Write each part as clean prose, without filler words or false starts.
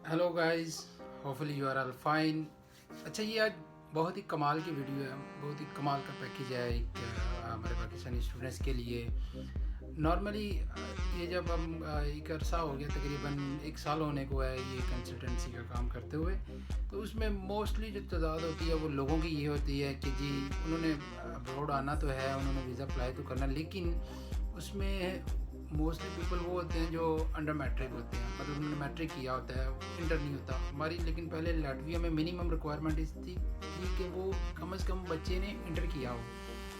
Hello guys, hopefully you are all fine. अच्छा, ये आज बहुत ही कमाल की वीडियो है, बहुत ही कमाल का पैकेज है एक हमारे पाकिस्तानी स्टूडेंट्स के लिए। नॉर्मली ये जब हम एक अरसा हो गया, तकरीबन 1 साल होने को है ये कंसल्टेंसी का काम करते हुए, तो उसमें मोस्टली जो तादाद होती है वो लोगों की ये होती है कि जी उन्होंने अब्रॉड आना तो है, उन्होंने वीज़ा अप्लाई तो करना, लेकिन उसमें मोस्टली पीपल वो होते हैं जो अंडर मैट्रिक होते हैं, मतलब उन्होंने मैट्रिक किया होता है, इंटर नहीं होता हमारी। लेकिन पहले लाटविया में मिनिमम रिक्वायरमेंट इस थी कि वो कम से कम बच्चे ने इंटर किया हो।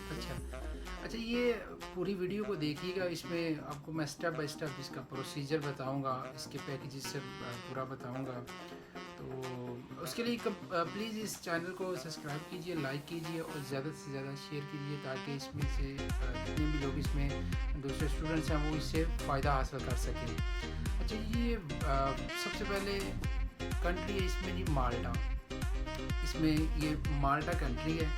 अच्छा, ये पूरी वीडियो को देखिएगा, इसमें आपको मैं स्टेप बाय स्टेप इसका प्रोसीजर बताऊंगा, इसके पैकेजेस से पूरा बताऊंगा। तो उसके लिए प्लीज़ इस चैनल को सब्सक्राइब कीजिए, लाइक कीजिए और ज़्यादा से ज़्यादा शेयर कीजिए, ताकि इसमें से जितने भी लोग इसमें दूसरे स्टूडेंट्स हैं वो इससे फ़ायदा हासिल कर सकें। अच्छा, ये सबसे पहले कंट्री है इसमें जी माल्टा। इसमें ये माल्टा कंट्री है,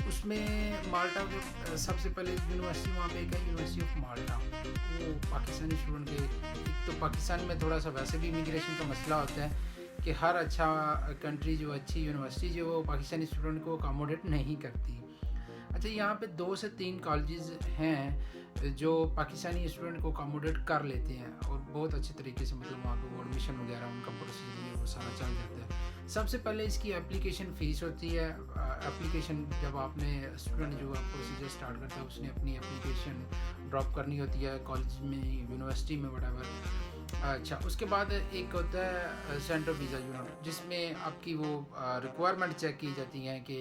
उसमें माल्टा के सबसे पहले यूनिवर्सिटी वहाँ पे एक है, यूनिवर्सिटी ऑफ माल्टा। वो पाकिस्तानी स्टूडेंट के, एक तो पाकिस्तान में थोड़ा सा वैसे भी इमिग्रेशन का मसला होता है कि हर अच्छा कंट्री जो अच्छी यूनिवर्सिटी जो वो पाकिस्तानी स्टूडेंट को अकोमोडेट नहीं करती। अच्छा, यहाँ पे 2 से 3 कॉलेजेस हैं जो पाकिस्तानी स्टूडेंट को अकोमोडेट कर लेते हैं और बहुत अच्छे तरीके से, मतलब वहाँ पे वो एडमिशन वगैरह उनका प्रोसीजर वो सारा चल जाता है। सबसे पहले इसकी एप्लीकेशन फ़ीस होती है। एप्लीकेशन जब आपने स्टूडेंट जो प्रोसीजर स्टार्ट करता है उसने अपनी एप्लीकेशन ड्रॉप करनी होती है कॉलेज में, यूनिवर्सिटी में, व्हाटएवर। अच्छा, उसके बाद एक होता है सेंट्रल वीज़ा यूनिट, जिसमें आपकी वो रिक्वायरमेंट चेक की जाती हैं कि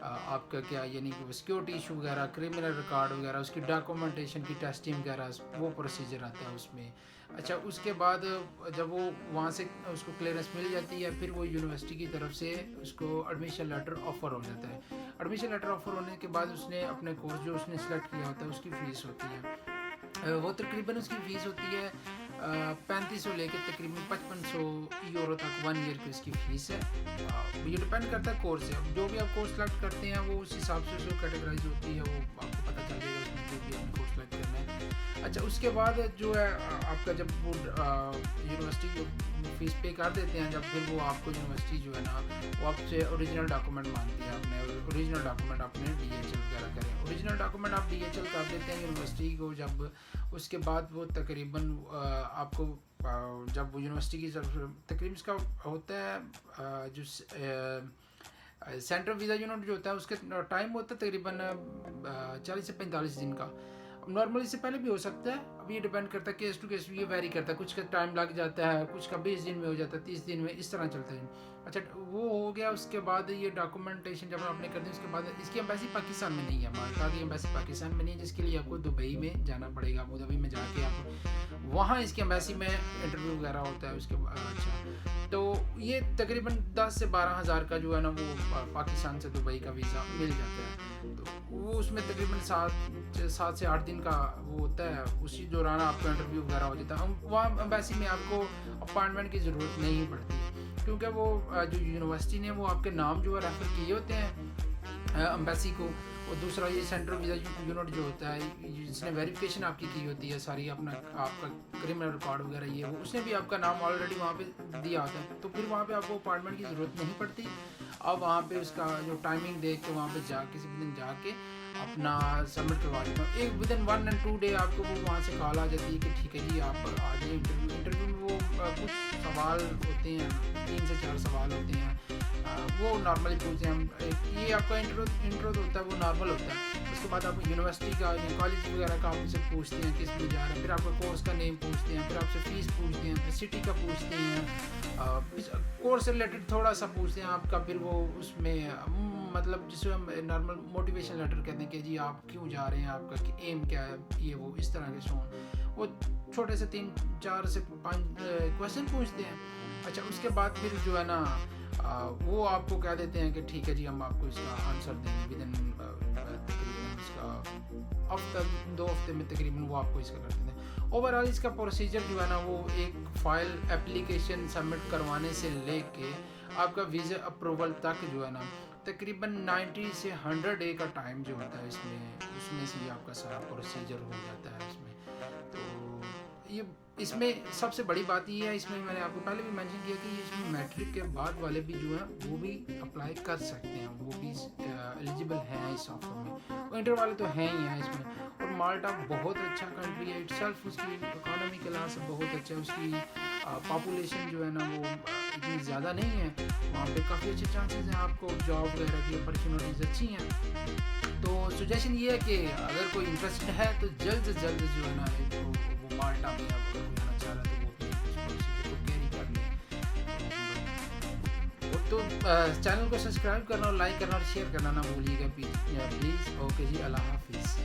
आपका क्या, यानी कि वो सिक्योरिटी इशू वगैरह, क्रिमिनल रिकॉर्ड वगैरह, उसकी डॉक्यूमेंटेशन की टेस्टिंग वगैरह, वो प्रोसीजर आता है उसमें। अच्छा, उसके बाद जब वो वहाँ से उसको क्लियरेंस मिल जाती है, फिर वो यूनिवर्सिटी की तरफ से उसको एडमिशन लेटर ऑफ़र हो जाता है। एडमिशन लेटर ऑफ़र होने के बाद उसने अपने कोर्स जो उसने सेलेक्ट किया होता है उसकी फ़ीस होती है। वो तकरीबन उसकी फ़ीस होती है 3500 लेके तकरीबन 5500 यूरो तक 1 ईयर की उसकी फ़ीस है। ये डिपेंड करता है कोर्स से, अब जो भी आप कोर्स सेलेक्ट करते हैं वो उस हिसाब से जो कैटेगराइज होती है वो आपको पता चल जाएगा उसमें जो भी आपने कोर्स सेलेक्ट करना है। अच्छा, उसके बाद जो है आपका जब वो यूनिवर्सिटी जो फ़ीस पे कर देते हैं, जब फिर वो आपको यूनिवर्सिटी जो है ना वो आपसे ओरिजिनल डॉक्यूमेंट मांगती है, अपने ओरिजिनल डॉक्यूमेंट अपने DHL वगैरह करें। ओरिजिनल डॉक्यूमेंट आप DHL कर देते हैं यूनिवर्सिटी को, जब उसके बाद वो तकरीबन आपको जब यूनिवर्सिटी की तकरीबन इसका होता है जो सेंट्रल वीज़ा यूनिट जो होता है उसके टाइम होता है तकरीबन 40 से 45 दिन का। नॉर्मली इससे पहले भी हो सकता है, अब ये डिपेंड करता है केस टू केस, ये वेरी करता है, कुछ का टाइम लग जाता है, कुछ का 20 दिन में हो जाता है, 30 दिन में, इस तरह चलता है। अच्छा, वो हो गया। उसके बाद ये डॉक्यूमेंटेशन जब आपने कर दी, उसके बाद इसकी एम्बेसी पाकिस्तान में नहीं है, माल्टा की एम्बेसी पाकिस्तान में नहीं है, जिसके लिए आपको दुबई में जाना पड़ेगा। अबू धाबी में जाके आप वहाँ इसकी एम्बेसी में इंटरव्यू वगैरह होता है उसके बाद। अच्छा, तो ये तकरीबन 10 से 12 हज़ार का जो है ना वो पाकिस्तान से दुबई का वीज़ा मिल जाता है। तो वो उसमें तकरीबन 7 से 8 दिन का वो होता है, उसी दौरान आपका इंटरव्यू वगैरह हो जाता है। वहाँ एम्बेसी में आपको अपॉइंटमेंट की ज़रूरत नहीं पड़ती, क्योंकि वो जो यूनिवर्सिटी ने वो आपके नाम जो है रेफ़र किए होते हैं एम्बेसी को। और दूसरा ये सेंट्रल वीज़ा यूनिट जो होता है, जिसने वेरिफिकेशन आपकी की होती है सारी, अपना आपका क्रिमिनल रिकॉर्ड वगैरह ये वो, उसने भी आपका नाम ऑलरेडी वहाँ पे दिया होता है, तो फिर वहाँ पे आपको अपॉइंटमेंट की ज़रूरत नहीं पड़ती। अब वहाँ पे उसका जो टाइमिंग देख के वहाँ पे जा किसी भी दिन जाके अपना सबमिट करवा देता हूँ। एक विदिन 1 और 2 डे आपको वो वहाँ से कॉल आ जाती है कि ठीक है जी आप आ जाइए इंटरव्यू में। वो कुछ सवाल होते हैं, 3 से 4 सवाल होते हैं, वो नॉर्मली पूछते हैं हम। ये आपका इंट्रो होता है, वो नॉर्मल होता है। उसके बाद आप यूनिवर्सिटी का या कॉलेज वगैरह का आपसे पूछते हैं किस में जा रहे हैं, फिर आपका कोर्स का नेम पूछते हैं, फिर आपसे फ़ीस पूछते हैं, फिर सिटी का पूछते हैं, कोर्स से रिलेटेड थोड़ा सा पूछते हैं आपका, फिर वो उसमें मतलब जिसे हम नॉर्मल मोटिवेशन लेटर कहते हैं कि जी आप क्यों जा रहे हैं, आपका एम क्या है, ये वो इस तरह के शोन। वो छोटे से 3, 4 से 5 क्वेश्चन पूछते हैं। अच्छा, उसके बाद फिर जो है ना वो आपको कह देते हैं कि ठीक है जी हम आपको इसका आंसर देंगे विदिन तकरीबन इसका हफ्ता 2 हफ्ते में तकरीबन वो आपको इसका कर देते हैं। ओवरऑल इसका प्रोसीजर जो है ना वो एक फ़ाइल एप्लीकेशन सबमिट करवाने से लेके आपका वीज़ा अप्रूवल तक जो है ना तकरीबन 90 से 100 डे का टाइम जो होता है इसमें, उसमें से आपका सारा प्रोसीजर हो जाता है इसमें। तो یہ اس میں سب سے بڑی بات یہ ہے، اس میں میں نے آپ کو پہلے بھی مینشن کیا کہ اس میں میٹرک کے بعد والے بھی جو ہیں وہ بھی اپلائی کر سکتے ہیں، وہ بھی ایلیجیبل ہیں اس آفر میں. انٹر والے تو ہیں ہی ہیں اس میں. اور مالٹا بہت اچھا کنٹری ہے اٹ سیلف، اس کی اکانومی کلاس بہت اچھا ہے، اس کی پاپولیشن جو ہے نا وہ اتنی زیادہ نہیں ہے، وہاں پہ کافی اچھے چانسز ہیں آپ کو جاب وغیرہ کی اپرچونیٹیز اچھی ہیں. تو سجیشن یہ ہے کہ اگر کوئی انٹرسٹڈ ہے تو جلد سے جلد جو ہے نا وہ مالٹا میں آپ اگر کوئی آنا چاہ رہا ہے تو وہ اپنی پروسیجر کو کیری کر لیں. تو چینل کو سبسکرائب کرنا اور لائک کرنا اور شیئر کرنا نہ بھولیے گا پلیز. اوکے جی، اللہ حافظ.